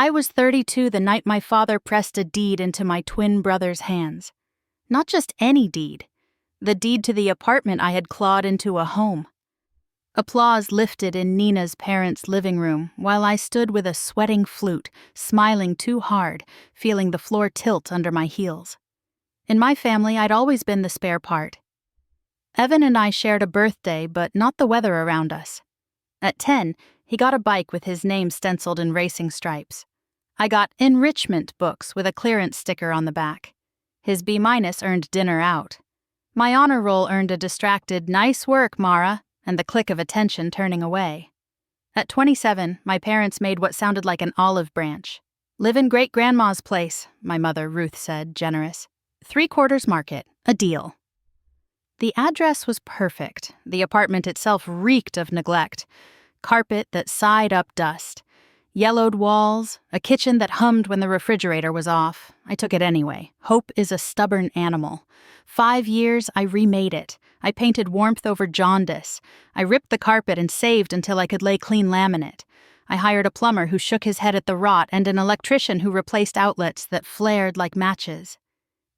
I was 32 the night my father pressed a deed into my twin brother's hands. Not just any deed. The deed to the apartment I had clawed into a home. Applause lifted in Nina's parents' living room while I stood with a sweating flute, smiling too hard, feeling the floor tilt under my heels. In my family, I'd always been the spare part. Evan and I shared a birthday, but not the weather around us. At 10, he got a bike with his name stenciled in racing stripes. I got enrichment books with a clearance sticker on the back. His B- earned dinner out. My honor roll earned a distracted, "Nice work, Mara," and the click of attention turning away. At 27, my parents made what sounded like an olive branch. "Live in great-grandma's place," my mother, Ruth, said, generous. 3/4 market, a deal. The address was perfect. The apartment itself reeked of neglect. Carpet that sighed up dust. Yellowed walls, a kitchen that hummed when the refrigerator was off. I took it anyway. Hope is a stubborn animal. 5 years, I remade it. I painted warmth over jaundice. I ripped the carpet and saved until I could lay clean laminate. I hired a plumber who shook his head at the rot and an electrician who replaced outlets that flared like matches.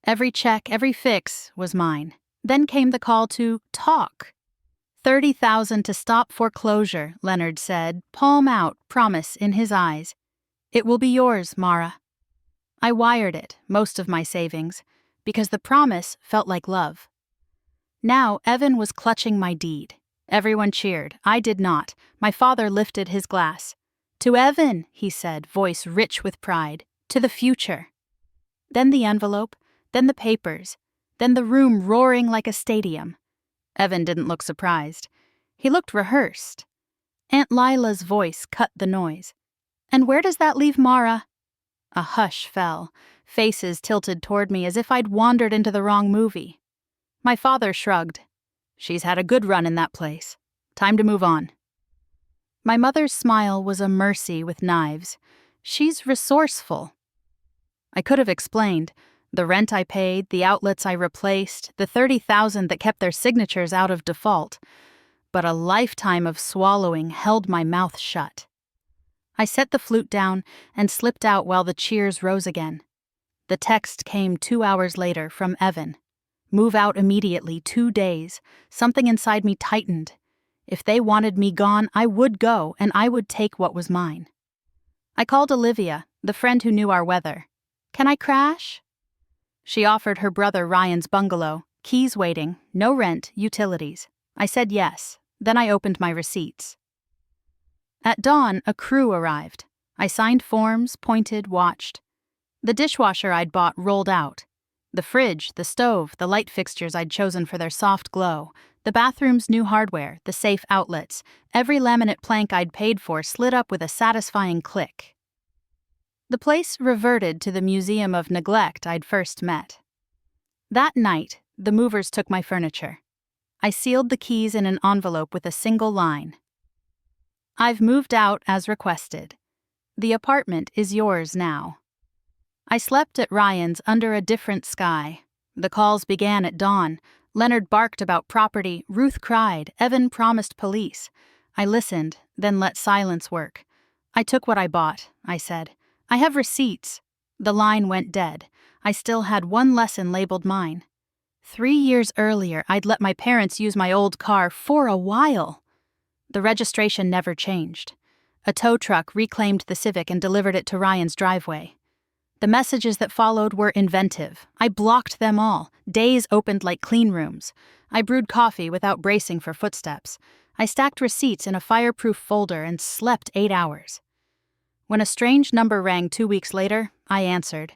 Every check, every fix was mine. Then came the call to talk. 30,000 to stop foreclosure, Leonard said, palm out, promise in his eyes. "It will be yours, Mara." I wired it, most of my savings, because the promise felt like love. Now Evan was clutching my deed. Everyone cheered. I did not. My father lifted his glass. "To Evan," he said, voice rich with pride. "To the future." Then the envelope, then the papers, then the room roaring like a stadium. Evan didn't look surprised. He looked rehearsed. Aunt Lila's voice cut the noise. "And where does that leave Mara?" A hush fell. Faces tilted toward me as if I'd wandered into the wrong movie. My father shrugged. "She's had a good run in that place. Time to move on." My mother's smile was a mercy with knives. "She's resourceful." I could have explained. The rent I paid, the outlets I replaced, the 30,000 that kept their signatures out of default. But a lifetime of swallowing held my mouth shut. I set the flute down and slipped out while the cheers rose again. The text came 2 hours later from Evan. "Move out immediately, 2 days. Something inside me tightened. If they wanted me gone, I would go, and I would take what was mine." I called Olivia, the friend who knew our weather. "Can I crash?" She offered her brother Ryan's bungalow, keys waiting, no rent, utilities. I said yes. Then I opened my receipts. At dawn, a crew arrived. I signed forms, pointed, watched. The dishwasher I'd bought rolled out. The fridge, the stove, the light fixtures I'd chosen for their soft glow, the bathroom's new hardware, the safe outlets, every laminate plank I'd paid for slid up with a satisfying click. The place reverted to the museum of neglect I'd first met. That night, the movers took my furniture. I sealed the keys in an envelope with a single line. "I've moved out as requested. The apartment is yours now." I slept at Ryan's under a different sky. The calls began at dawn. Leonard barked about property, Ruth cried, Evan promised police. I listened, then let silence work. "I took what I bought," I said. "I have receipts." The line went dead. I still had one lesson labeled mine. 3 years earlier, I'd let my parents use my old car for a while. The registration never changed. A tow truck reclaimed the Civic and delivered it to Ryan's driveway. The messages that followed were inventive. I blocked them all. Days opened like clean rooms. I brewed coffee without bracing for footsteps. I stacked receipts in a fireproof folder and slept 8 hours. When a strange number rang 2 weeks later, I answered.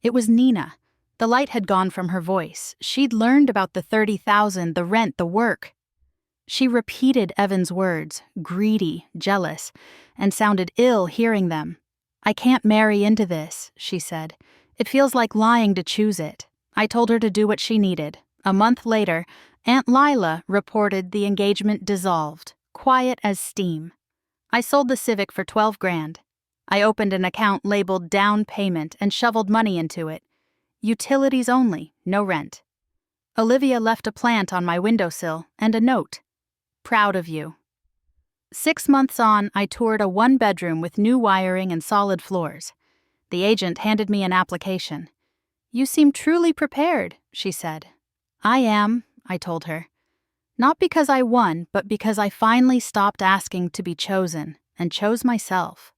It was Nina. The light had gone from her voice. She'd learned about the 30,000, the rent, the work. She repeated Evan's words, greedy, jealous, and sounded ill hearing them. "I can't marry into this," she said. "It feels like lying to choose it." I told her to do what she needed. A month later, Aunt Lila reported the engagement dissolved, quiet as steam. I sold the Civic for $12,000. I opened an account labeled down payment and shoveled money into it. Utilities only, no rent. Olivia left a plant on my windowsill and a note. "Proud of you." 6 months on, I toured a one-bedroom with new wiring and solid floors. The agent handed me an application. "You seem truly prepared," she said. "I am," I told her. Not because I won, but because I finally stopped asking to be chosen and chose myself.